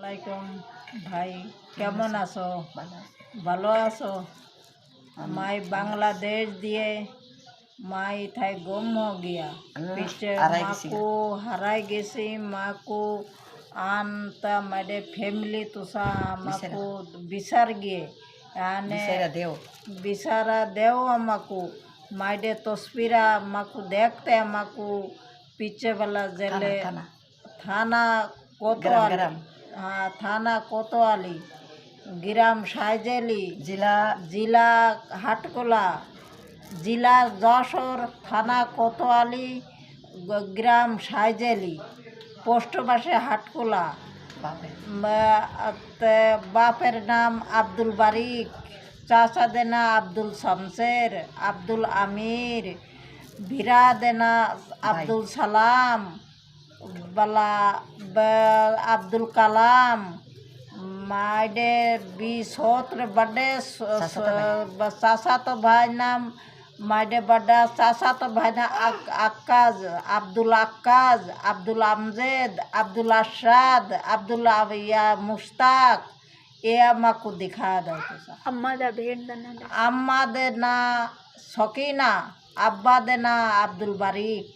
আসসালামাইকুম ভাই, কেমন আছো? ভালো আছো? मैं बांग्लादेश दिए मैं था गुम हो गया पीछे माँ को हराई गेसी माँ को आनता मेरे फैमिली तुसा माँ को बिसर गए यानी बिसारा देव माँ को मेरे तस्वीरा माँ को देखते माँ को पीछे वाला जेले थाना कोतवाली हाँ थाना कोतवाली গ্রাম সাইজেলি জেলা হাটকোলা জেলা যশোর থানা কোতোয়ালি গ্রাম সাইজেলি পোস্ট অফিসে হাটকোলা বাপের নাম আব্দুল বারিক চাচা দেনা আব্দুল শামসের আব্দুল আমির ভিরা দেনা আব্দুল সালাম বালা আব্দুল কালাম मायडे 20 बड़े चाचा तो भाई नाम मायडे बड़ा चाचा तो भाई ना अक्काज अब्दुल अमजेद अब्दुल अरशाद अब्दुल या मुश्ताक ये अम्मा को दिखा दो अम्मा देना शकीना अब्बा देना अब्दुल बारिक।